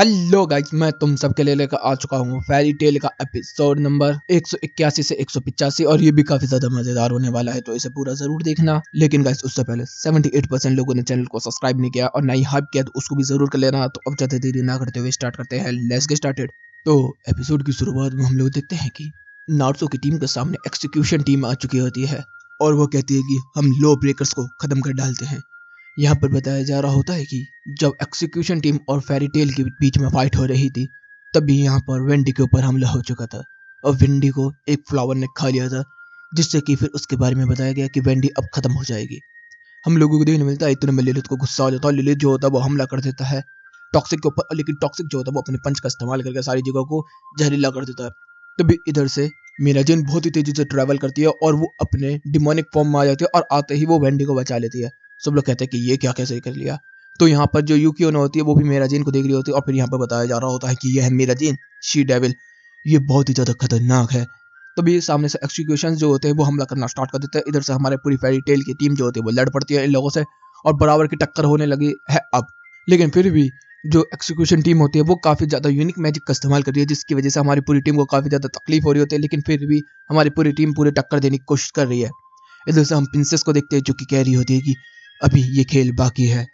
Hello guys, मैं तुम सबके लिए लेकर आ चुका हूँ फेरी टेल का एपिसोड नंबर 181 से 185 और ये भी काफी ज्यादा मजेदार होने वाला है, तो इसे पूरा जरूर देखना। लेकिन गाइस उससे पहले 78% लोगों ने चैनल को सब्सक्राइब नहीं किया और ना ही हाइप किया, तो उसको भी जरूर कर लेना। तो अब ज्यादा देरी ना करते हुए स्टार्ट करते हैं। Let's get started. तो एपिसोड की शुरुआत में हम लोग देखते हैं कि नारुतो की टीम के सामने एक्सिक्यूशन टीम आ चुकी होती है और वो कहती है कि हम लो ब्रेकर्स को खत्म कर डालते हैं। यहाँ पर बताया जा रहा होता है कि जब एक्सिक्यूशन टीम और फेरी टेल के बीच में फाइट हो रही थी, तभी यहाँ पर वेंडी के ऊपर हमला हो चुका था और वेंडी को एक फ्लावर ने खा लिया था, जिससे कि फिर उसके बारे में बताया गया कि वेंडी अब खत्म हो जाएगी। हम लोगों को देखने मिलता है इतने में लिलित को गुस्सा हो जाता है। लिलित जो होता है वो हमला कर देता है टॉक्सिक के ऊपर, लेकिन टॉक्सिक जो होता है वो अपने पंच का इस्तेमाल करके सारी जगह को जहरीला कर देता है। तभी इधर से मीराजिन बहुत ही तेजी से ट्रैवल करती है और वो अपने डिमोनिक फॉर्म में आ जाती है और आते ही वो वेंडी को बचा लेती है। सब लोग कहते हैं कि ये क्या कैसे कर लिया। तो यहाँ पर जो यूकियो होती है वो भी मीराजिन को देख रही होती है और फिर यहाँ पर बताया जा रहा होता है कि यह है मीराजिन शी डेविल, ये बहुत ही ज्यादा खतरनाक है। तभी सामने से एक्सिक्यूशन जो होते हैं वो हमला करना स्टार्ट कर देते हैं। इधर से हमारे पूरी फेरी टेल की टीम जो होती है वो लड़ पड़ती है इन लोगों से और बराबर की टक्कर होने लगी है अब। लेकिन फिर भी जो एक्सिक्यूशन टीम होती है वो काफी ज्यादा यूनिक मैजिक का इस्तेमाल कर रही है, जिसकी वजह से हमारी पूरी टीम को काफी ज्यादा तकलीफ हो रही होती है। लेकिन फिर भी हमारी पूरी टीम पूरी टक्कर देने की कोशिश कर रही है। इधर से हम प्रिंसेस को देखते हैं जो कि कह रही होती है कि अभी ये खेल बाकी है।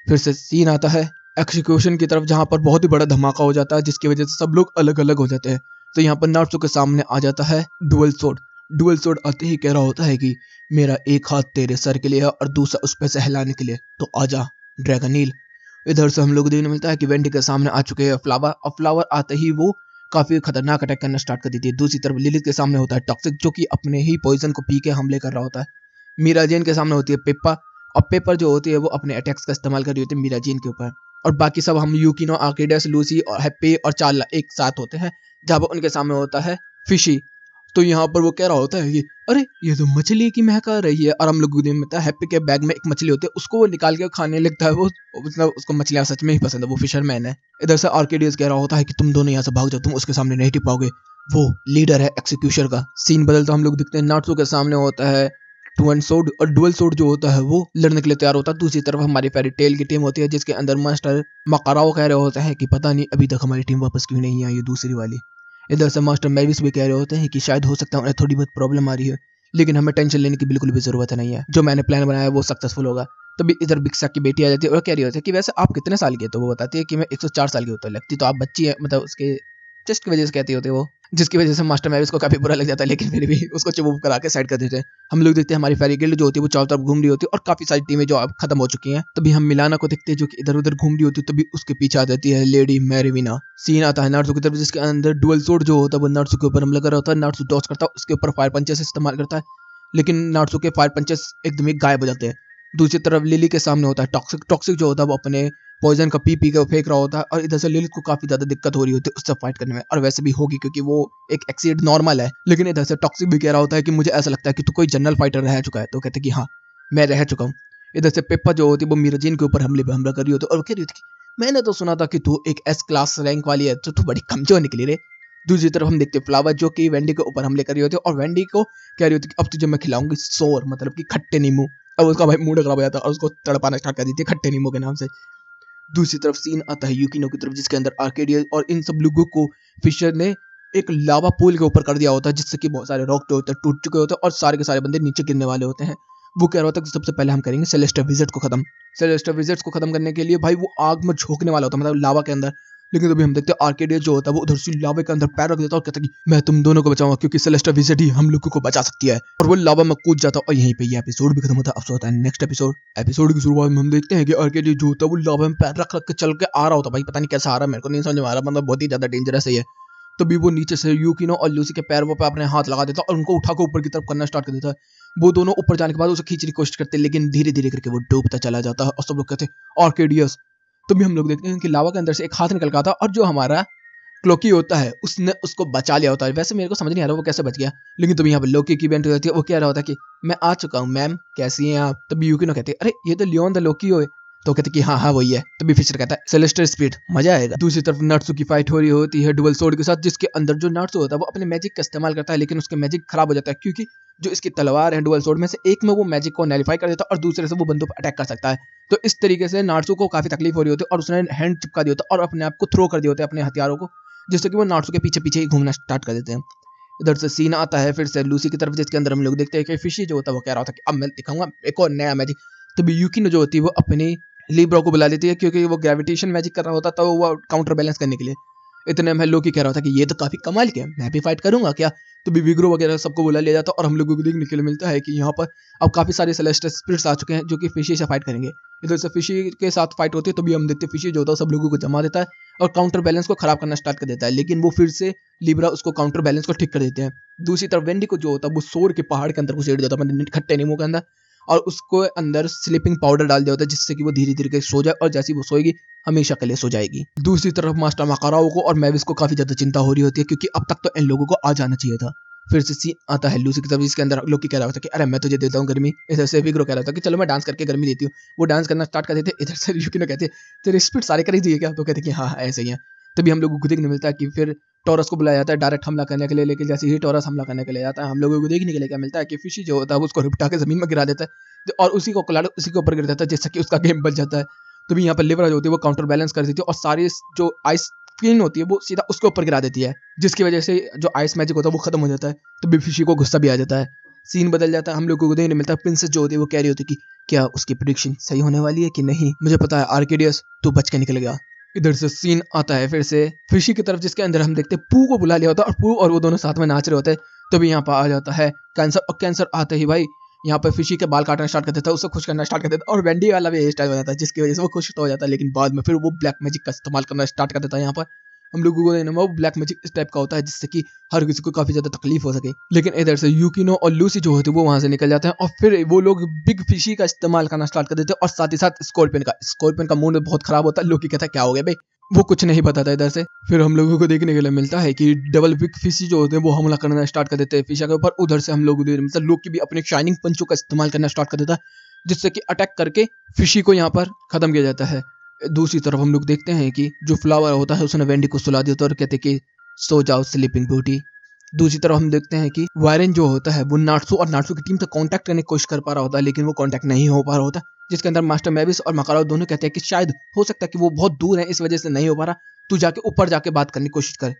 फिर से सीन आता है एक्सिक्यूशन की तरफ, जहां पर बहुत ही बड़ा धमाका हो जाता है जिसकी वजह से सब लोग अलग अलग हो जाते हैं। तो यहाँ पर नारुतो के सामने आ जाता है डुअल सोर्ड। डुअल सोर्ड आते ही कह रहा होता है कि मेरा एक हाथ तेरे सर के लिए है और दूसरा उस पर सहलाने के लिए, तो आजा ड्रैगनील। इधर से हम लोग देखने मिलता है कि वेंडी के सामने आ चुके हैं फ्लावर, और फ्लावर आते ही वो काफी खतरनाक अटैक करना स्टार्ट कर देती है। दूसरी तरफ लिलित के सामने होता है टॉक्सिक, जो कि अपने ही पॉइजन को पी के हमले कर रहा होता है। मीराजेन के सामने होती है पेप्पा, और पेपर जो होती है वो अपने अटैक्स का इस्तेमाल कर रही होती है मीराजेन के ऊपर। और बाकी सब हम यूकिनो, आर्केडियस, लूसी और हैप्पी और चार्ला एक साथ होते हैं, जहाँ पर उनके सामने होता है फिशी। तो यहाँ पर वो कह रहा होता है कि अरे ये तो मछली की महक आ रही है, और हम लोग को देखने मिलता है हैप्पी के बैग में एक मछली होती है, उसको वो निकाल के खाने लगता है। वो मतलब उसको मछलियां सच में ही पसंद है, वो फिशरमैन है। इधर से आर्केडियस कह रहा होता है कि तुम दोनों यहाँ से भाग जाओ, तुम उसके सामने नहीं टिक पाओगे, वो लीडर है एक्सिक्यूशन का। सीन बदलता हम लोग दिखते हैं नारुतो के सामने होता है टू सोर्ड, और डुअल सोर्ड जो होता है वो लड़ने के लिए तैयार होता है। दूसरी तरफ हमारी फेरी टेल की टीम होती है जिसके अंदर मास्टर मकाराओ कह रहे होते हैं कि पता नहीं अभी तक हमारी टीम वापस क्यों नहीं आई है दूसरी वाली। इधर से मास्टर मैविस भी कह रहे होते हैं कि शायद हो सकता है उन्हें थोड़ी बहुत प्रॉब्लम आ रही है, लेकिन हमें टेंशन लेने की बिल्कुल भी जरूरत नहीं है, जो मैंने प्लान बनाया वो सक्सेसफुल होगा। तभी इधर बिक्सा की बेटी आ जाती है और कह रही होती है कि वैसे आप कितने साल के, तो वो बताती है कि मैं 104 साल की होता है। लगती तो आप बच्ची है, मतलब उसके चेस्ट की वजह से कहती होते वो, जिसकी वजह से मास्टर मैविस को काफी बुरा लग जाता है, लेकिन फिर भी उसको चुप करा के साइड कर देते हैं। हम लोग देखते हैं हमारी फेरी गिल्ड जो होती है वो चारों तरफ घूम रही होती है और काफी सारी टीमें जो अब खत्म हो चुकी हैं। तभी हम मिलाना को देखते हैं जो कि इधर उधर घूम रही होती है। तभी उसके पीछे आ जाती है लेडी मैरिविना। सीन आता है नारुतो की तरफ, जिसके अंदर डुअल सोर्ड जो होता है वो नारुतो के ऊपर हमला कर रहा होता है। नारुतो डॉज करता है, उसके ऊपर फायर पंचेस इस्तेमाल करता है, लेकिन नारुतो के फायर पंचेस एकदम ही गायब हो जाते हैं। दूसरी तरफ लिली के सामने होता है टॉक्सिक। टॉक्सिक जो होता है वो अपने पॉइजन का पी के फेंक रहा होता है, और इधर से लिलित को काफी ज्यादा दिक्कत हो रही होती है उससे फाइट करने में, और वैसे भी होगी क्योंकि वो एक एक्सीड नॉर्मल है। लेकिन इधर से टॉक्सिक भी कह रहा होता है कि मुझे ऐसा लगता है कि तू कोई जनरल फाइटर रह चुका है, तो कहते कि हाँ मैं रह चुका हूँ। इधर से पेप्पा जो होती है वो मीराजीन के ऊपर हमले पे हमला कर रही होती है और वो कह रही होती कि मैंने तो सुना था कि तू एक एस क्लास रैंक वाली है, तो तू बड़ी कमजोर निकली रे। दूसरी तरफ हम देखते हैं फ्लावर जो कि वेंडी के ऊपर हमले कर रही होती है और वेंडी को कह रही होती है कि अब तुझे मैं खिलाऊंगी सोर, मतलब कि खट्टे नींबू। अब उसका भाई मूड खराब हो जाता है और उसको तड़पाना स्टार्ट कर देती है खट्टे नींबू के नाम से। दूसरी तरफ सीन आता है यूकिनो की तरफ, जिसके अंदर आर्केडिया और इन सब लोगों को फिशर ने एक लावा पूल के ऊपर कर दिया होता है, जिससे कि बहुत सारे रॉक जो होते हैं टूट चुके होते हैं और सारे के सारे बंदे नीचे गिरने वाले होते हैं। वो कह रहा होता है कि सबसे पहले हम करेंगे सेलेस्टर विजिट को खत्म। सेलेस्टर विजिट को खत्म करने के लिए भाई वो आग में झोंकने वाला होता है, मतलब लावा के अंदर। लेकिन तभी हम देखते हैं आर्केडिया जो होता है वो उधर से लावा के अंदर पैर रख देता है और कहता है कि मैं तुम दोनों को बचाऊंगा, क्योंकि सेलेस्टर विजिट ही हम लोगों को बचा सकती है। और वो लावा में कूद जाता है और यहीं पे ये एपिसोड भी खत्म होता है। अब होता है नेक्स्ट एपिसोड की शुरुआत में हम देखते हैं कि आर्केडिया जो होता है वो लावा में पैर रख रख के चल के आ रहा होता है। भाई पता नहीं कैसा आ रहा है, मेरे को नहीं समझ में आ रहा, मतलब बहुत ही ज्यादा डेंजरस है ये। तभी वो नीचे से यूकिनो और लूसी के पैरों पे अपने हाथ लगा देता है और उनको उठा के ऊपर की तरफ करना स्टार्ट कर देता है। वो दोनों ऊपर जाने के बाद उसे खींचने की कोशिश करते हैं, लेकिन धीरे धीरे करके वो डूबता चला जाता है और सब लोग कहते हैं आर्केडियस। तभी हम लोग देखते हैं कि लावा के अंदर से एक हाथ निकल आता है और जो हमारा क्लोकी होता है उसने उसको बचा लिया होता है। वैसे मेरे को समझ नहीं आ रहा वो कैसे बच गया, लेकिन तभी यहाँ पर लोकी की इवेंट हो जाती है। वो कह रहा होता है कि मैं आ चुका हूँ मैम, कैसी हैं आप। तभी यूकिनो कहते हैं अरे ये तो लियोन द लोकी हो। तो कहते कि हाँ हाँ वही है। तभी फिशर कहता है सेलेस्टर स्पीड, मजा आएगा। दूसरी तरफ नार्सू की फाइट हो रही होती है डुअल सोर्ड के साथ, जिसके अंदर जो नार्सू होता है वो अपने मैजिक का इस्तेमाल करता है, लेकिन उसके मैजिक खराब हो जाता है क्योंकि जो इसकी तलवार है डुअल सोर्ड में से एक में वो मैजिक को नैलिफाई कर देता है और दूसरे से वो बंदों पर अटैक कर सकता है। तो इस तरीके से नार्सू को काफी तकलीफ हो रही होती है और उसने हैंड चिपका दिया होता है और अपने आप को थ्रो कर दिया होता है अपने हथियारों को, जिससे कि वो नार्सू के पीछे पीछे ही घूमना स्टार्ट कर देते हैं। इधर से सीन आता है फिर से लूसी की तरफ, जिसके अंदर हम लोग देखते हैं कि फिशी जो होता है वो कह रहा होता है कि अब मैं दिखाऊंगा एक और नया मैजिक। तभी यूकिनो जो होती है वो अपनी लिब्रा को बुला लेती है क्योंकि वो ग्रेविटेशन मैजिक कर रहा होता तो वो काउंटर बैलेंस करने के लिए। इतने में लोकी कह रहा था कि ये तो काफी कमाल के, मैं भी फाइट करूंगा क्या। तो भी विग्रो वगैरह सबको बुला लिया जाता है और हम लोगों को देखने के लिए मिलता है कि यहाँ पर अब काफी सारे सेलेस्टियल स्पिरिट्स आ चुके हैं जो कि फिशी से फाइट करेंगे। इधर से फिशी के साथ फाइट होती है तो भी हम देखते हैं फिशी जो होता है सब लोगों को जमा देता है और काउंटर बैलेंस को खराब करना स्टार्ट कर देता है, लेकिन वो फिर से लिब्रा उसको काउंटर बैलेंस को ठीक कर देते हैं। दूसरी तरफ वेंडी को जो होता है वो सोर के पहाड़ के अंदर घुसेड़ देता है, खट्टे नींबू के अंदर, और उसको अंदर स्लीपिंग पाउडर डाल दिया होता है जिससे कि वो धीरे धीरे सो जाए और जैसे ही वो सोएगी हमेशा के लिए सो जाएगी। दूसरी तरफ मास्टर माकाराओ को और मैविस को काफी ज्यादा चिंता हो रही होती है क्योंकि अब तक तो इन लोगों को आ जाना चाहिए था। फिर से सीन आता है लूसी की तरफ, जिसके अंदर लोकी कह रहा होता है कि अरे मैं तुझे देता हूँ गर्मी। इधर से विग्रो कह रहा था कि चलो मैं डांस करके गर्मी देती हूँ। वो डांस करना स्टार्ट कर देते। इधर से यूकिनो कहते तेरे स्पीड सारे कर ही दिए क्या, तो कहते कि हाँ ऐसे ही है। तभी हम लोगों को देखने मिलता है कि फिर टॉरस को बुलाया जाता है डायरेक्ट हमला करने के लिए, लेकिन जैसे ही टॉरस हमला करने के लिए जाता है हम लोगों को देखने के लिए क्या मिलता है कि फिशी जो होता है उसको रिपटा के जमीन में गिरा देता है और उसी को कुल्हाड़ी उसी के ऊपर गिर जाता है जिससे कि उसका गेम बच जाता है। तभी यहाँ पर लिब्रा जो होती है वो काउंटर बैलेंस कर देती है और सारी जो आइस स्क्रीन होती है वो सीधा उसके ऊपर गिरा देती है, जिसकी वजह से जो आइस मैजिक होता है वो खत्म हो जाता है। तो फिशी को गुस्सा भी आ जाता है। सीन बदल जाता है, हम लोगों को देखने मिलता है प्रिंसेस जो होती है वो कह रही होती है कि क्या उसकी प्रेडिक्शन सही होने वाली है कि नहीं, मुझे पता है आर्केडियस तू बच के निकल गया। इधर से सीन आता है फिर से फिशी की तरफ, जिसके अंदर हम देखते हैं पू को बुला लिया होता है और पू और वो दोनों साथ में नाच रहे होते हैं। तभी यहाँ पर आ जाता है कैंसर, और कैंसर आते ही भाई यहाँ पर फिशी के बाल काटना स्टार्ट कर देता है, उससे खुश करना स्टार्ट कर देता है और वेंडी वाला भी हेयर स्टाइल हो जाता है जिसकी वजह से वो खुश तो हो जाता है, लेकिन बाद में फिर वो ब्लैक मैजिक का इस्तेमाल करना स्टार्ट कर देता है। यहाँ पर हम लोगों को देखने में वो ब्लैक मैजिक इस टाइप का होता है जिससे कि हर किसी को काफी ज्यादा तकलीफ हो सके। लेकिन इधर से यूकिनो और लूसी जो होती है वो वहां से निकल जाते हैं और फिर वो लोग बिग फिशी का इस्तेमाल करना स्टार्ट कर देते हैं और साथ ही साथ स्कॉर्पियन का मूड बहुत खराब होता है। लोकी कहता है क्या हो गया भाई, वो कुछ नहीं बताता इधर से। फिर हम लोगों को देखने के लिए मिलता है कि डबल बिग फिशी जो होते हैं वो हमला करना स्टार्ट कर देते हैं फिशा के ऊपर। उधर से हम लोग मतलब लोकी भी अपने शाइनिंग पंचों का इस्तेमाल करना स्टार्ट कर देता है जिससे कि अटैक करके फिशी को यहाँ पर खत्म किया जाता है। दूसरी तरफ हम लोग देखते हैं कि जो फ्लावर होता है उसने वेंडी को सुला दिया और कहते कि सो जाओ स्लीपिंग ब्यूटी। दूसरी तरफ हम देखते हैं कि वायरन जो होता है वो नाट्सू और नाट्सू की टीम से कांटेक्ट करने की कोशिश कर पा रहा होता है, लेकिन वो कांटेक्ट नहीं हो पा रहा होता, जिसके अंदर मास्टर मैविस और मकाराओ दोनों कहते हैं कि शायद हो सकता है कि वो बहुत दूर है इस वजह से नहीं हो पा रहा, तू जाके ऊपर जाके बात करने की कोशिश कर।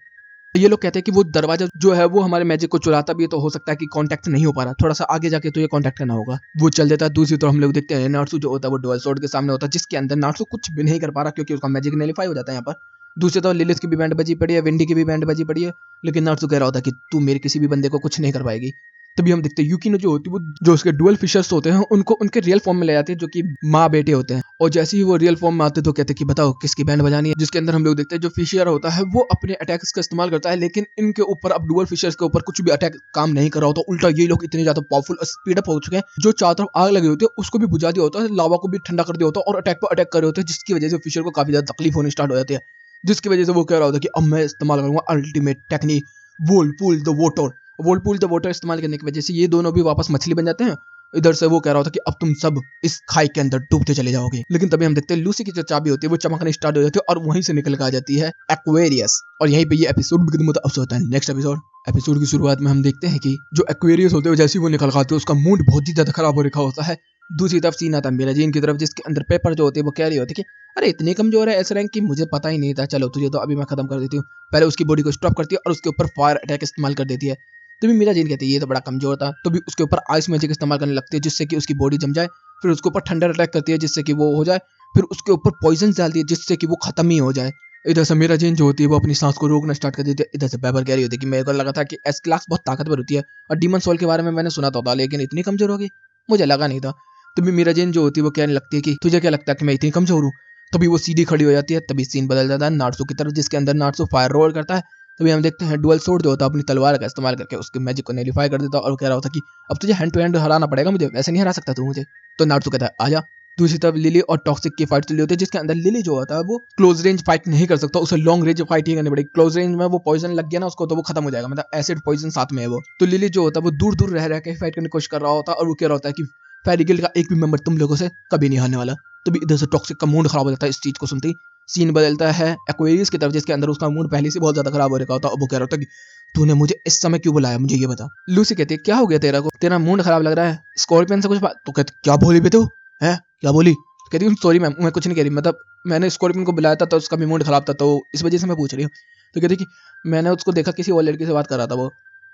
ये लोग कहते हैं कि वो दरवाजा जो है वो हमारे मैजिक को चुराता भी है, तो हो सकता है कि कांटेक्ट नहीं हो पा रहा, थोड़ा सा आगे जाके तो ये कांटेक्ट करना होगा। वो चल देता है। दूसरी तरफ हम लोग देखते हैं नाट्सू जो होता है वो डुअल सोर्ड के सामने होता है, जिसके अंदर नाट्सू कुछ भी नहीं कर पा रहा क्योंकि उसका मैजिक नलिफाई हो जाता है यहाँ पर। दूसरी तरफ लिलिथ की भी बैंड बजी पड़ी है, विंडी की भी बैंड बजी पड़ी है, लेकिन नाट्सू कह रहा होता है कि तू मेरे किसी भी बंदे को कुछ नहीं कर पाएगी। तभी हम देखते हैं यूकिनो जो होती है वो जो उसके डुअल फिशर्स होते हैं उनको उनके रियल फॉर्म में ले जाते हैं जो कि माँ बेटे होते हैं, और जैसे ही वो रियल फॉर्म में आते हैं तो कहते हैं कि बताओ किसकी बैंड बजानी है। जिसके अंदर हम लोग देखते हैं जो फिशर होता है वो अपने अटैक्स का इस्तेमाल करता है, लेकिन इनके ऊपर अब डुअल फिशर्स के ऊपर कुछ भी अटैक काम नहीं कर रहा होता, उल्टा ये लोग इतने ज्यादा पावरफुल और स्पीड अप हो चुके हैं जो चारों तरफ आग लगी होती है उसको भी बुझा दिया होता है, लावा को भी ठंडा कर दिया होता है और अटैक पर अटैक कर रहे होते हैं, जिसकी वजह से फिशर को काफी ज्यादा तकलीफ होनी स्टार्ट हो जाती है। जिसकी वजह से वो कह रहा होता है कि अब मैं इस्तेमाल करूंगा ultimate technique whirlpool the water. Whirlpool the water इस्तेमाल करने की वजह से ये दोनों भी वापस मछली बन जाते हैं। इधर से वो कह रहा होता कि अब तुम सब इस खाई के अंदर डूबते चले जाओगे, लेकिन तभी हम देखते हैं लूसी की जो चाबी होती है वो चमकने स्टार्ट हो जाती है और वहीं से निकल के आ जाती है एक्वेरियस, और यहीं पे ये एपिसोड भी खत्म होता है। नेक्स्ट एपिसोड की शुरुआत में हम देखते हैं कि जो एक्वेरियस होते हैं जैसे ही वो निकल आते हैं उसका मूड बहुत ही ज्यादा खराब हो रखा होता है। दूसरी तरफ सीन आता है मिराजीन की तरफ, जिसके अंदर पेपर जो होते हैं वो कह रही होती है कि अरे इतने कमजोर है ऐसा रैंक की मुझे पता ही नहीं था, चलो तुझे तो अभी मैं खत्म कर देती हूँ। पहले उसकी बॉडी को स्टॉप करती है और उसके ऊपर फायर अटैक इस्तेमाल कर देती है। तभी मिराजीन कहती है ये तो बड़ा कमजोर था, तो भी उसके ऊपर आइस मैजिक इस्तेमाल करने लगती है जिससे कि उसकी बॉडी जम जाए, फिर उसके ऊपर थंडर अटैक करती है जिससे कि वो हो जाए, फिर उसके ऊपर पॉइजन डालती है जिससे कि वो खत्म ही हो जाए। इधर से मिराजीन जो होती है वो अपनी सांस को रोकना स्टार्ट कर देती है। इधर से बेबर कह रही होती है कि मेरे को लगा था कि एस क्लास बहुत ताकतवर होती है और डीमन सोल के बारे में मैंने सुना तो था, लेकिन इतनी कमजोर होगी मुझे लगा नहीं था। तभी मिराजीन जो होती है वो कहने लगती है कि तुझे क्या लगता है कि मैं इतनी कमजोर हूँ। तभी वो सीधी खड़ी हो जाती है। तभी सीन बदल जाता है नाट्सू की तरफ, जिसके अंदर नाट्सू फायर रोल करता है। तभी हम देखते हैं डुअल सोर्ड जो होता है अपनी तलवार का इस्तेमाल करके उसके मैजिक को नलिफाई कर देता है और कह रहा होता कि अब तुझे हैंड टू हैंड हराना पड़ेगा, मुझे वैसे नहीं हरा सकता तू मुझे। तो नाट्सू कहता है आजा। दूसरी तरफ लिली और टॉक्सिक की फाइट चली होती है, जिसके अंदर लिली जो होता है वो क्लोज रेंज फाइट नहीं कर सकता, उसे लॉन्ग रेंज फाइट ही करनी पड़ेगी। क्लोज रेंज में वो पॉइजन लग गया ना उसको तो वो खत्म हो जाएगा, मतलब एसिड पॉइजन साथ में है वो। तो लिली जो होता है वो दूर दूर रह रह के फाइट करने की कोशिश कर रहा होता है और वो कह रहा होता है कि फेरी गिल्ड का एक भी मेंबर तुम लोगों से कभी नहीं हारने वाला। तभी इधर से टॉक्सिक का मूड खराब हो जाता है इस चीज को सुनते ही। सीन बदलता है एक्वेरियस की तरफ, जिसके अंदर उसका मूड पहले से बहुत ज्यादा खराब हो रखा होता है। अब वो कह रहा होता है कि तूने मुझे इस समय क्यों बुलाया, मुझे ये बता। लूसी कहती है क्या हो गया तेरा को, तेरा मूड खराब लग रहा है, स्कॉर्पियन से कुछ बात। तो कहती क्या बोली बे तू, है क्या बोली। कहती हूँ सॉरी मैम, मैं कुछ नहीं कह रही, मतलब मैंने स्कॉर्पियन को बुलाया था तो उसका भी मूड खराब था तो इस वजह से मैं पूछ रही हूँ। तो कहती कि मैंने उसको देखा किसी और लड़की से बात कर रहा था वो।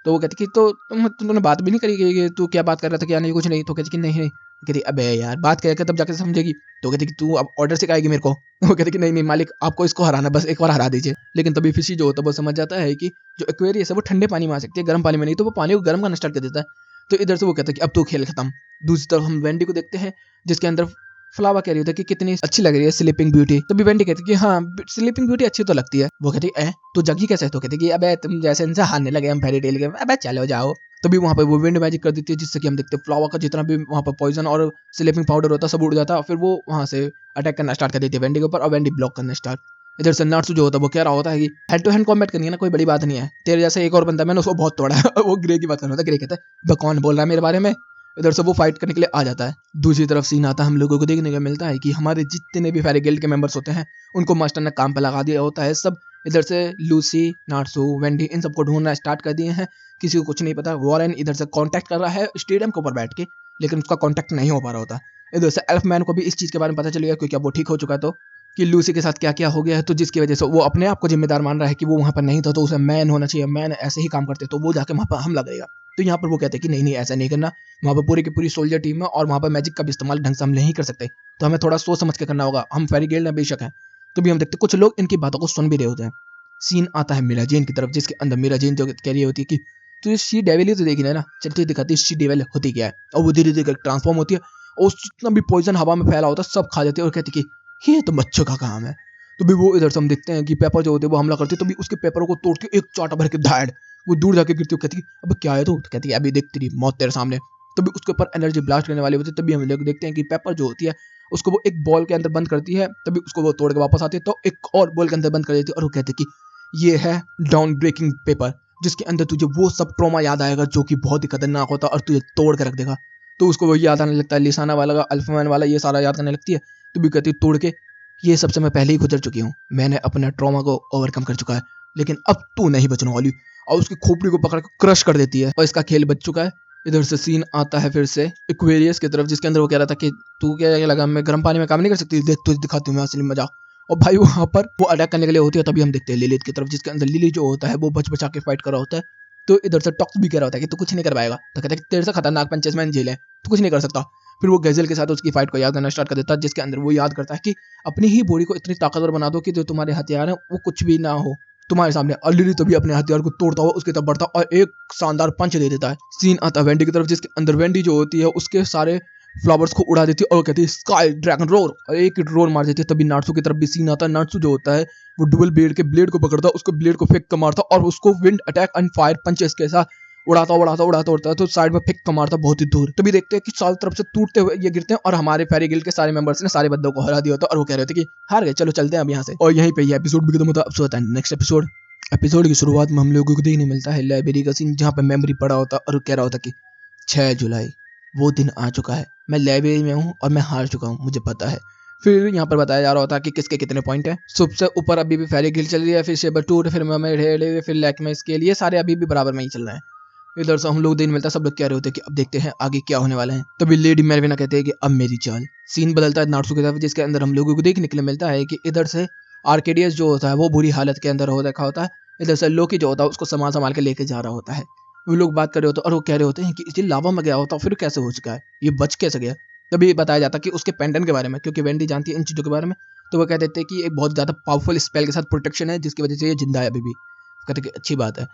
तो वो कहती कि तो तुमने बात भी नहीं करी कि तू क्या बात कर रहा था क्या नहीं, कुछ नहीं। तो कहती कि नहीं नहीं। कहती अबे यार बात करके तब जाके समझेगी। तो कहती कि तू अब ऑर्डर सिखाएगी मेरे को। वो कहती कि नहीं नहीं मालिक, आपको इसको हराना, बस एक बार हरा दीजिए। लेकिन तभी फिशी जो होता है वो समझ जाता है कि जो एक्वेरियस है वो ठंडे पानी में आ सकती है, गर्म पानी में नहीं। तो वो पानी को गर्म करना स्टार्ट कर देता है। तो इधर से वो कहता है कि अब तो खेल खत्म। दूसरी तरफ हम वेंडी को देखते हैं, जिसके अंदर फ्लावर कह रही होता है कि कितनी अच्छी लग रही है स्लीपिंग ब्यूटी। तभी वेंडी कहती है कि हाँ स्लीपिंग ब्यूटी अच्छी तो लगती है। वो कहती है तो जगी कैसे है। तो कहती है कि अबे तुम जैसे इनसे हारने लगे हम फेरी टेल के, अबे चलो जाओ। तभी वहाँ पे वो विंड मैजिक कर देती है, जिससे कि हम देखते हैं फ्लावर का जितना भी वहाँ पर पॉइजन और स्लीपिंग पाउडर होता है सब उड़ जाता है। फिर वो वहाँ से अटैक करना स्टार्ट कर देती है वेंडी के ऊपर और वेंडी ब्लॉक करना स्टार्ट। इधर से नार्सू जो होता है वो कह रहा होता है कि हेड टू हैंड कॉम्बैट करनी है ना, कोई बड़ी बात नहीं है, तेरे जैसा एक और बंदा मैंने उसको बहुत तोड़ा है। वो ग्रे की बात कर रहा था। ग्रे कहता है कौन बोल रहा है मेरे बारे में। इधर से वो फाइट करने के लिए आ जाता है। दूसरी तरफ सीन आता है, हम लोगों को देखने को मिलता है कि हमारे जितने भी फेरी गिल्ड के मेंबर्स होते हैं उनको मास्टर ने काम पे लगा दिया होता है। सब इधर से लूसी, नार्सू, वेंडी इन सबको ढूंढना स्टार्ट कर दिए हैं। किसी को कुछ नहीं पता। वॉरेन इधर से कांटेक्ट कर रहा है स्टेडियम के ऊपर बैठ के, लेकिन उसका कांटेक्ट नहीं हो पा रहा होता। इधर से एल्फ मैन को भी इस चीज के बारे में पता चल गया क्योंकि अब वो ठीक हो चुका है तो कि लूसी के साथ क्या क्या हो गया है, तो जिसकी वजह से वो अपने आप को जिम्मेदार मान रहा है कि वो वहां पर नहीं था तो उसे मैन होना चाहिए, मैन ऐसे ही काम करते तो वो जाके वहां पर हमला करेगा। तो यहाँ पर वो कहते हैं कि नहीं नहीं ऐसा नहीं करना, वहाँ पर पूरी की पूरी सोल्जर टीम है और वहाँ पर मैजिक का भी इस्तेमाल ढंग से हम नहीं कर सकते, तो हमें थोड़ा सोच समझ के करना होगा। हम फेरी गिल्ड में बेशक हैं। तो भी हम देखते कुछ लोग इनकी बातों को सुन भी रहे होते हैं। सीन आता है मीरा जेन की तरफ, जिसके अंदर मीरा जेन जो कह रही होती है कि तू शी डेविल ही तो देखी ना, चल तुझे दिखाती है शी डेविल होती क्या है। और वो धीरे धीरे ट्रांसफॉर्म होती है और जितना भी पॉइजन हवा में फैला होता है सब खा जाती है और कहती है कि ये तो बच्चों का काम है। तो भी वो इधर से हम देखते हैं कि पेपर जो होते हैं वो हमला करती है। तो भी उसके पेपरों को तोड़ के एक चाटा भर के धाड़ वो दूर जाके गिरती है। कहती है अब क्या है तू। तो कहती है अभी देखती रही मौत तेरे सामने। तभी उसके ऊपर एनर्जी ब्लास्ट करने वाली होती है। तभी हम लोग देखते हैं कि पेपर जो होती है उसको वो एक बॉल के अंदर बंद करती है। तभी उसको वो तोड़ के वापस आती है तो एक और बॉल के अंदर बंद कर देती है और वो कहती है कि ये है डाउन ब्रेकिंग पेपर, जिसके अंदर तुझे वो सब ट्रॉमा याद आएगा जो कि बहुत ही खतरनाक होता है और तुझे तोड़ के रख देगा। तो उसको वो याद आने लगता है, लिसाना वाला अल्फामैन वाला ये सारा याद आने लगती है। तो भी कहती है तोड़ के ये सबसे मैं पहले ही गुजर चुकी हूँ, मैंने अपना ट्रॉमा को ओवरकम कर चुका है, लेकिन अब तू नहीं बचने वाली। और उसकी खोपड़ी को पकड़ कर क्रश कर देती है और इसका खेल बच चुका है। इधर से सीन आता है फिर से एक्वेरियस की तरफ, जिसके अंदर वो कह रहा था कि तू क्या लगा मैं गर्म पानी में काम नहीं कर सकती, देख तुझे दिखाती हूँ मैं असली मजा। और भाई वहां पर वो अटैक करने के लिए होती है। तभी हम देखते हैं लिलिथ की तरफ, जिसके अंदर लिली जो होता है वो बच बचा के फाइट कर रहा होता है। तो इधर से टॉक्स भी कह रहा होता है कि तू कुछ नहीं कर पाएगा। तो कहता है कि तेरे से खतरनाक पंचेस मैंने झेले, तू कुछ नहीं कर सकता। फिर वो गैजल के साथ उसकी फाइट को याद करना स्टार्ट कर देता है, जिसके अंदर वो याद करता है कि अपनी ही बॉडी को इतनी ताकतवर बना दो कि जो तुम्हारे हथियार हैं वो कुछ भी ना हो तुम्हारे सामने। और लिली तभी अपने हथियार को तोड़ता हुआ उसकी तरफ बढ़ता और एक शानदार पंच दे देता है। सीन आता है वेंडी की तरफ, जिसके अंदर वेंडी जो होती है उसके सारे फ्लावर्स को उड़ा देती है और वो कहती है स्काई ड्रैगन रोर और एक रोर मार देती है। तभी नार्सू की तरफ भी सीन आता है। नार्सू जो होता है वो डुअल ब्लेड के ब्लेड को पकड़ता है, उसको ब्लेड को फेंक कर मारता और उसको wind attack and fire punches के साथ उड़ाता तो साइड में फेंक कर मारता बहुत ही दूर। तभी देखते हैं कि चारों तरफ से टूटते हुए ये गिरते हैं और हमारे फेरी गिल्ड के सारे मेंबर्स ने सारे बंदों को हरा दिया होता और वो कह रहे थे कि हार गए, चलो चलते हैं अब यहाँ से। और यहीं पे ये एपिसोड भी खत्म होता है। अब होता है नेक्स्ट एपिसोड की शुरुआत में हम लोगों को देखने मिलता है लाइब्रेरी का सीन, जहाँ पे मेमोरी पड़ा होता है और कह रहा होता कि 6 जुलाई वो दिन आ चुका है, मैं लाइब्रेरी में हूँ और मैं हार चुका हूँ, मुझे पता है। फिर यहाँ पर बताया जा रहा होता है कि किसके कितने पॉइंट है। सबसे ऊपर अभी भी फेरी गिल्ड चल रही है, फिर शेबर टूर, फिर ममेड, फिर लैक्मे स्केल, ये सारे अभी भी बराबर में ही चल रहे हैं। इधर से हम लोग दिन मिलता है, सब लोग कह रहे होते हैं कि अब देखते हैं आगे क्या होने वाला है। तभी लेडी मेरविना कहते हैं कि अब मेरी चाल। सीन बदलता है नार्सू की तरफ, जिसके अंदर हम लोगों को देखने के लिए मिलता है कि इधर से आर्केडियस जो होता है वो बुरी हालत के अंदर हो रखा होता है। इधर से लोकी जो होता है उसको संभाल संभाल के लेके जा रहा होता है। वो लोग बात कर रहे होते हैं और वो कह रहे होते हैं कि इसी लावा में गया होता फिर कैसे हो चुका है, ये बच कैसे गया। तभी बताया जाता है कि उसके पेंडेंट के बारे में, क्योंकि वेंडी जानती है इन चीज़ों के बारे में। तो वो कह देते हैं कि एक बहुत ज़्यादा पावरफुल स्पेल के साथ प्रोटेक्शन है, जिसकी वजह से ये जिंदा है अभी भी। कहते हैं कि अच्छी बात है।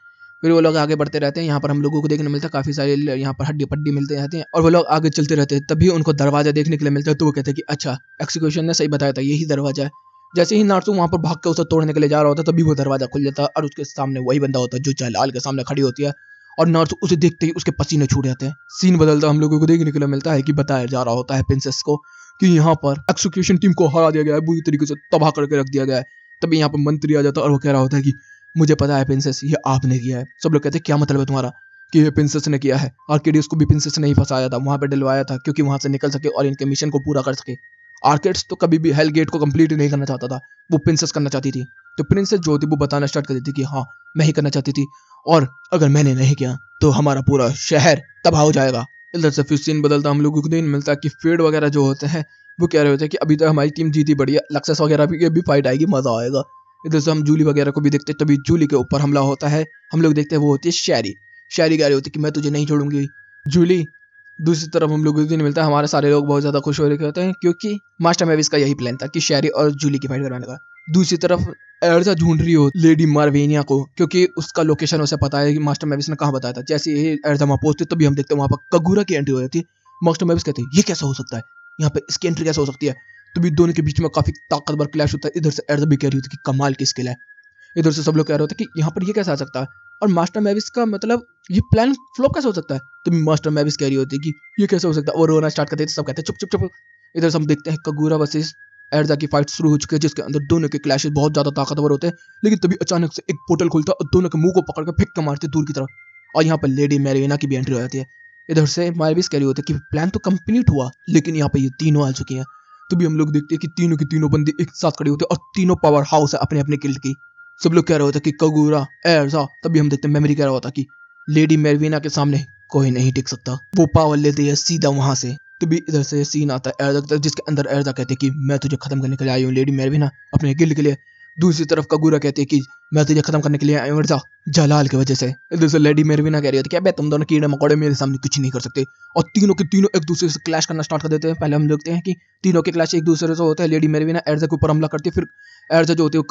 फिर वो लोग आगे बढ़ते रहते हैं। यहाँ पर हम लोगों को देखने मिलता है काफ़ी सारे यहाँ पर हड्डी पड्डी मिलते रहते हैं और वो लोग आगे चलते रहते हैं। तभी उनको दरवाजा देखने के लिए मिलता है। तो वो कहते हैं कि अच्छा एक्सिक्यूशन ने सही बताया था, यही दरवाजा है। जैसे ही नार्सू वहाँ पर भाग के उसे तोड़ने के लिए जा रहा होता है, तभी वो दरवाजा खुल जाता है और उसके सामने वही बंदा होता है जो जलाल के सामने खड़ी होती है। और नार्सू उसे देखते ही उसके पसीने छूट जाते हैं। सीन बदलता हम लोगों को देखने के लिए मिलता है कि बताया जा रहा होता है प्रिंसेस को कि यहाँ पर एक्सिक्यूशन टीम को हरा दिया गया है, बुरी तरीके से तबाह करके रख दिया गया है। तभी यहाँ पर मंत्री आ जाता है और वो कह रहा होता है कि मुझे पता है प्रिंसेस, ये आपने किया है। सब लोग कहते हैं क्या मतलब है तुम्हारा। कि ये प्रिंसेस ने किया है। आर्केडियस को भी प्रिंसेस ने ही फंसाया था, वहां पे डलवाया था क्योंकि वहां से निकल सके और इनके मिशन को पूरा कर सके। आर्केड्स तो कभी भी हेल गेट को कंप्लीट नहीं करना चाहता था, वो प्रिंसेस करना चाहती थी। तो प्रिंसेस जो थी वो बताना स्टार्ट कर देती कि हाँ मैं ही करना चाहती थी, और अगर मैंने नहीं किया तो हमारा पूरा शहर तबाह हो जाएगा। इधर से फिर सीन बदलता, हम लोगों को दिन मिलता है कि फेड वगैरह जो होते हैं वो कह रहे होते हैं कि अभी तक हमारी टीम जीती पड़ी है, लक्सेस वगैरह भी फाइट आएगी, मजा आएगा। इधर से हम जूली वगैरह को भी देखते हैं, तभी जूली के ऊपर हमला होता है। हम लोग देखते हैं वो होती है शैरी। शैरी कह रही होती है कि मैं तुझे नहीं छोड़ूंगी जूली। दूसरी तरफ हम लोग को दिन मिलता है, हमारे सारे लोग बहुत ज्यादा खुश हो रहे होते हैं क्योंकि मास्टर मैविस का यही प्लान था कि शैरी और जूली की फाइट करवाने का। दूसरी तरफ एर्जा ढूंढ रही हो लेडी मार्वेनिया को, क्योंकि उसका लोकेशन उसे पता है कि मास्टर मैविस ने कहाँ बताया था। जैसे ही एर्जा वहां पहुंचती तभी हम देखते हैं वहां पर कगूरा की एंट्री हो जाती है। मास्टर मैविस कहते हैं ये कैसा हो सकता है, यहाँ पे इसकी एंट्री कैसे हो सकती है। तभी दोनों के बीच में काफी ताकतवर क्लैश होता है। इधर से एर्जा भी कह रही होती है कि कमाल की स्किल है, इधर से सब लोग कह रहे होते हैं कि यहाँ पर ये कैसे आ सकता है, और मास्टर मैविस का मतलब ये प्लान फ्लॉप कैसे हो सकता है। तो मास्टर मैविस कह रही होती है कि ये कैसे हो सकता है, और रोना स्टार्ट कर देते, सब कहते हैं चुप चुप चुप। इधर से हम देखते हैं कगूरा वर्सेस एर्जा की फाइट शुरू हो चुकी है, जिसके अंदर दोनों के क्लैशेस बहुत ज्यादा ताकतवर होते हैं। लेकिन तभी अचानक से एक पोर्टल खुलता है और दोनों के मुंह को पकड़ कर फेंक के मारते दूर की तरफ, और यहाँ पर लेडी मैरिना की भी एंट्री हो जाती है। इधर से मैविस कह रही होती है कि प्लान तो कंप्लीट हुआ, लेकिन यहाँ पे ये तीनों आ चुकी हैं। तभी हम लोग देखते हैं कि तीनों की तीनों बंदी एक साथ खड़े होते हैं और तीनों पावर हाउस है अपने अपने गिल्ड की। सब लोग कह रहे होते कि कगूरा एर्जा। तभी हम देखते हैं मेमोरी कह रहा होता कि लेडी मेरविना के सामने कोई नहीं टिक सकता, वो पावर लेती है सीधा वहां से। तभी इधर से सीन आता है एर्जा, जिसके अंदर एर्जा कहते हैं कि मैं तुझे खत्म करने के लिए आई हूँ लेडी मेरविना, अपने गिल्ड के लिए। दूसरी तरफ कगूरा कहते हैं कि मैं तुझे खत्म करने के लिए आई हूँ एर्जा, जलाल की वजह से। इधर से लेडी मेरविना कह रही होती है कि तुम दोनों कीड़े मकोड़े मेरे सामने कुछ नहीं कर सकते, और तीनों के तीनों एक दूसरे से क्लैश करना स्टार्ट कर देते हैं। पहले हम देखते हैं कि तीनों के क्लैश एक दूसरे से होते हैं। लेडी मेरविना एर्जा के ऊपर हमला करती है, फिर एर्जा जो होती है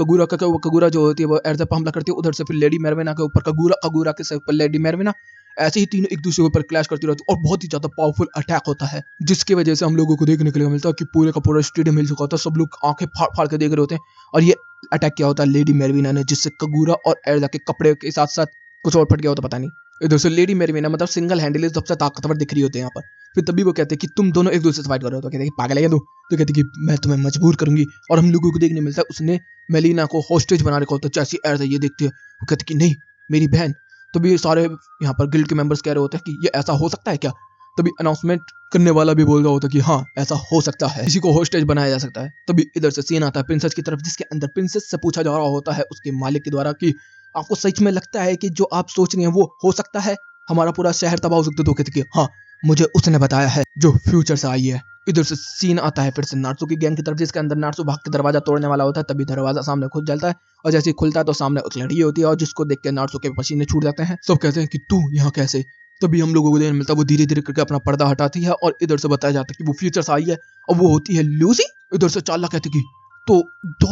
कगूरा जो होती है वो एर्जा पर हमला करती है। उधर से फिर लेडी मेरविना के ऊपर कगूरा के ऊपर लेडी मेरविना, ऐसे ही तीनों एक दूसरे के ऊपर क्लैश करती रहती है, और बहुत ही ज्यादा पावरफुल अटैक होता है, जिसकी वजह से हम लोगों को देखने के लिए मिलता है कि पूरे का पूरा स्टेडियम हिल चुका होता है। सब लोग आंखें फाड़ फाड़ के देख रहे होते हैं। और ये अटैक क्या होता है लेडी मेरविना ने, जिससे कगूरा और एर्जा के कपड़े के साथ साथ कुछ और फट गया होता पता नहीं। इधर से लेडी मेरविना मतलब सिंगल हैंडली सबसे ताकतवर दिख रही होती है यहाँ पर। फिर तभी वो कहते हैं कि तुम दोनों एक दूसरे से फाइट कर रहे हो, तो कहते हैं कि पागल है तू। तो कहते हैं कि मैं तुम्हें मजबूर करूंगी, और हम लोगों को देखने मिलता है उसने मेलिना को होस्टेज बना रखा होता है। जैसे एर्जा ये देखती है वो कहती है कि नहीं मेरी बहन। तभी सारे यहाँ पर गिल्ड के मेंबर्स कह रहे होते हैं कि ये ऐसा हो सकता है क्या। तभी अनाउंसमेंट करने वाला भी बोल रहा होता है कि हाँ ऐसा हो सकता है, किसी को होस्टेज बनाया जा सकता है। तभी इधर से सीन आता है प्रिंसेस की तरफ, जिसके अंदर प्रिंसेस से पूछा जा रहा होता है उसके मालिक के द्वारा कि आपको सच में लगता है कि जो आप सोच रही हैं वो हो सकता है, हमारा पूरा शहर तबाह हो सकता है। तो कहते कि हाँ मुझे उसने बताया है जो फ्यूचर से आई है। इधर से सीन आता है फिर से नार्सो की गैंग की तरफ, जिसके अंदर नार्सो भाग के दरवाजा तोड़ने वाला होता है। तभी दरवाजा सामने खुद जलता है, और जैसे ही खुलता है तो सामने एक लड़की होती है, और जिसको देख के नार्सो के पसीने छूट जाते हैं। सब कहते हैं कि तू यहाँ कैसे। तभी हम लोगों को देखने मिलता है वो धीरे धीरे करके अपना पर्दा हटाती है, और इधर से बताया जाता है कि वो फ्यूचर से आई है, और वो होती है लूसी। इधर से चाला कहती कि तो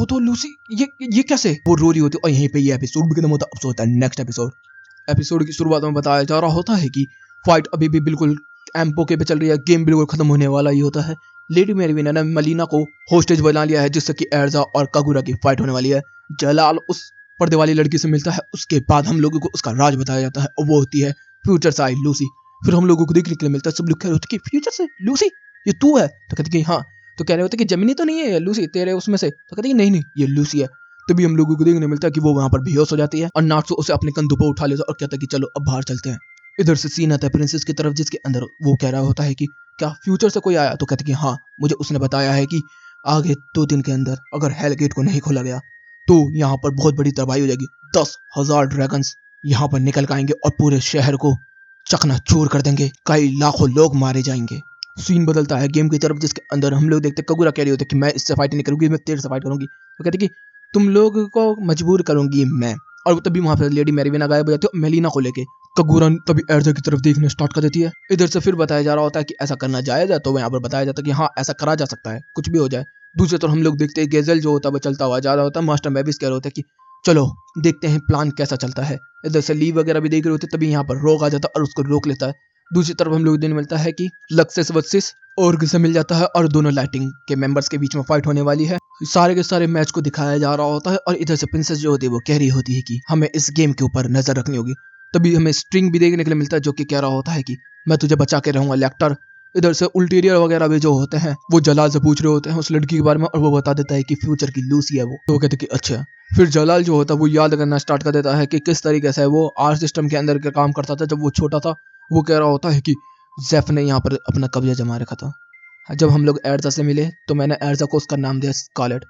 दो लूसी ये कैसे। वो रो रही होती है, और यहीं पे ये एपिसोड भी खत्म होता है। अब होता है नेक्स्ट एपिसोड की शुरुआत में बताया जा रहा होता है कि फाइट अभी भी बिल्कुल एम्पो के पे चल रही है, गेम बिल्कुल खत्म होने वाला ही होता है। लेडी मेरविना ने मलीना को होस्टेज बना लिया है, जिससे कि एर्जा और कगूरा की फाइट होने वाली है। जलाल उस पर्दे वाली लड़की से मिलता है, उसके बाद हम लोगों को उसका राज बताया जाता है, और वो होती है फ्यूचर से आई लूसी। फिर हम लोगों को देखने के लिए मिलता है, सब लोग कह रहे होते कि फ्यूचर से लूसी ये तू है। तो कहते कि हाँ। तो कह रहे होते कि जमीनी तो नहीं है लूसी तेरे उसमें से। तो कहते कि नहीं ये लूसी है। तभी हम लोगों को देखने मिलता है कि वो वहां पर बेहोश हो जाती है, और नार्सो उसे अपने कंधों पर उठा लेता है और कहता है कि चलो अब बाहर चलते हैं। इधर से सीन आता है प्रिंसेस की तरफ, जिसके अंदर वो कह रहा होता है कि क्या फ्यूचर से कोई आया। तो कहते कि हाँ मुझे उसने बताया है कि आगे 2 दिन के अंदर अगर हेल गेट को नहीं खोला गया तो यहाँ पर बहुत बड़ी तबाही हो जाएगी। 10,000 ड्रैगन्स यहाँ पर निकल आएंगे और पूरे शहर को चकनाचूर कर देंगे, कई लाखों लोग मारे जाएंगे। सीन बदलता है गेम की तरफ, जिसके अंदर हम लोग देखते कगूरा कह रही होती है कि मैं इससे फाइट नहीं करूंगी, मैं तेरे से फाइट करूंगी। तो कहते कि तुम लोग को मजबूर करूंगी मैं। और तभी वहां पर लेडी मेरविना गायब हो जाती है मेलिना को लेके। कगूरा तभी एर्जा की तरफ देखना स्टार्ट कर देती है। इधर से फिर बताया जा रहा होता है कि ऐसा करना जायज है, तो यहाँ पर बताया जाता है कि हाँ ऐसा करा जा सकता है, कुछ भी हो जाए। दूसरी तरफ हम लोग देखते हैं गेजल जो होता है वो चलता हुआ जा रहा होता है। मास्टर मैविस कह रहे होते हैं कि चलो देखते हैं प्लान कैसा चलता है। इधर से लीव वगैरह भी देख रहे होते, तभी यहाँ पर रोग आ जाता है और उसको रोक लेता है। दूसरी तरफ हम लोग दिन मिलता है कि लक्सेस वर्सेस ऑर्ग से मिल जाता है, और दोनों लाइटिंग के मेंबर्स के बीच में फाइट होने वाली है। सारे के सारे मैच को दिखाया जा रहा होता है, और इधर से प्रिंसेस जो होती है वो कह रही होती है कि हमें इस गेम के ऊपर नजर रखनी होगी। तभी हमें स्ट्रिंग भी देखने के लिए मिलता है, जो कि कह रहा होता है कि मैं तुझे बचा के रहूंगा लेक्टर। इधर से उल्टीरियर वगैरह भी जो होते हैं वो जलाल से पूछ रहे होते हैं उस लड़की के बारे में और वो बता देता है कि फ्यूचर की लूसी है वो। तो वो कहते कि अच्छा। फिर जलाल जो होता है वो याद करना स्टार्ट कर देता है कि किस तरीके से वो आर सिस्टम के अंदर का काम करता था जब वो छोटा था। वो कह रहा होता है कि जैफ ने यहाँ पर अपना कब्जा जमा रखा था। जब हम लोग एर्जा से मिले तो मैंने एर्जा को उसका नाम दिया स्कारलेट।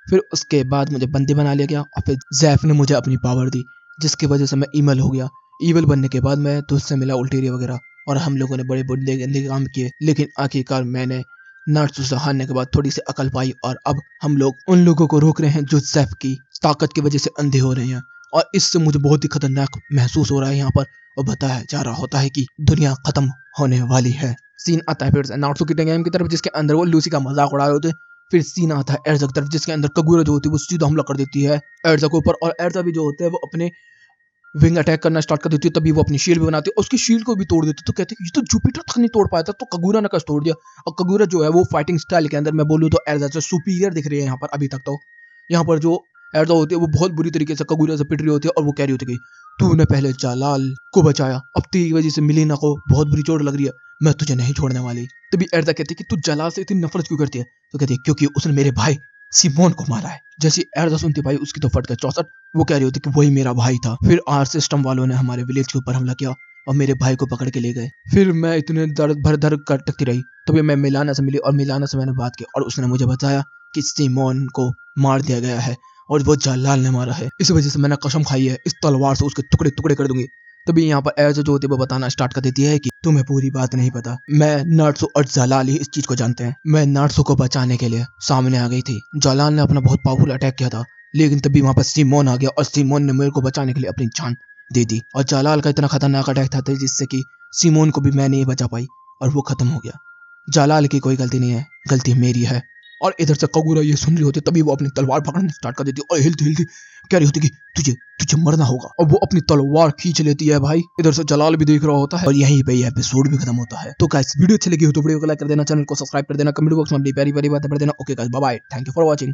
फिर उसके बाद मुझे बंदी बना लिया गया और फिर जैफ ने मुझे अपनी पावर दी जिसकी वजह से मैं ईमल हो गया। ईवल बनने के बाद मैं तुझसे मिला उल्टीरिया वगैरह और हम लोगों ने बड़े बड़े गंदे काम किए, लेकिन आखिरकार मैंने नार्सू से हारने के बाद थोड़ी सी अकल पाई और अब हम लोग उन लोगों को रोक रहे हैं जो जैफ की ताकत की वजह से अंधे हो रहे हैं और इससे मुझे बहुत ही खतरनाक महसूस हो रहा है यहाँ पर। और बताया जा रहा होता है कि दुनिया खत्म होने वाली है। सीन आता है फिर से नार्सू की गेम की तरफ जिसके अंदर वो लूसी का मजाक उड़ा रहे होते हैं। फिर सीन आता है एर्जा की तरफ जिसके अंदर कगुरा जो होती है वो सीधा हमला कर देती है एर्जा के ऊपर और एर्जा भी जो होते हैं वो अपने विंग अटैक करना स्टार्ट कर देती है। तभी वो अपनी शील्ड भी बनाती है, उसकी शील्ड को भी तोड़ देती है। तो कहते हैं ये तो जुपिटर तक नहीं तोड़ पाया था तो कगुरा ने कैसे तोड़ दिया। और कगुरा जो है वो फाइटिंग स्टाइल के अंदर मैं बोलूँ तो एर्जा से सुपीरियर दिख रही है यहाँ पर अभी तक। तो यहाँ पर जो एर्जा होती है वो बहुत बुरी तरीके से कगुरा से पिट रही होती है और वो कह रही होती है कि तूने पहले जलाल को बचाया, अब तेरी वजह से मिलीना को बहुत बुरी चोट लग रही है, मैं तुझे नहीं छोड़ने वाली। तभी एर्जा कहती है कि तू जलाल से इतनी नफरत क्यों करती है। तो कहती है क्योंकि उसने मेरे भाई सिमोन को मारा है। जैसे एर्जा सुनती भाई उसकी तो फट गया 64। वो कह रही होती कि वही मेरा भाई था। फिर आर सिस्टम वालों ने हमारे विलेज के ऊपर हमला किया और मेरे भाई को पकड़ के ले गए। फिर मैं इतने दर्द भर दर्द करती रही। तभी मैं मिलाना से मिली और मिलाना से मैंने बात की और उसने मुझे बताया कि सिमोन को मार दिया गया है और वो जलाल ने मारा है। इस वजह से मैंने कसम खाई है इस तलवार से उसके टुकड़े टुकड़े कर दूंगी। तभी यहाँ पर एर्जा जो होती है वो बताना स्टार्ट कर देती है कि तुम्हें पूरी बात नहीं पता, मैं नार्सो और जलाल ही इस चीज को जानते हैं। मैं नार्सो को बचाने के लिए सामने आ गई थी, जलाल ने अपना बहुत पावरफुल अटैक किया था, लेकिन तभी वहां पर सिमोन आ गया और सिमोन ने मेरे को बचाने के लिए अपनी जान दे दी। और जलाल का इतना खतरनाक अटैक था जिससे कि सिमोन को भी मैं नहीं बचा पाई और वो खत्म हो गया। जलाल की कोई गलती नहीं है, गलती मेरी है। और इधर से कगुरा ये सुन रही होती तभी वो अपनी तलवार पकड़ना स्टार्ट कर देती और हिलती हिलती कह रही होती कि तुझे तुझे मरना होगा और वो अपनी तलवार खींच लेती है भाई। इधर से जलाल भी देख रहा होता है और यहीं पे ये एपिसोड भी खत्म होता है। तो गाइस वीडियो अच्छी लगी हो तो वीडियो को लाइक कर देना, चैनल को सब्सक्राइब कर देना, कमेंट बॉक्स में अपनी प्यारी प्यारी बातें पढ़ देना। Okay guys bye bye, thank you for watching.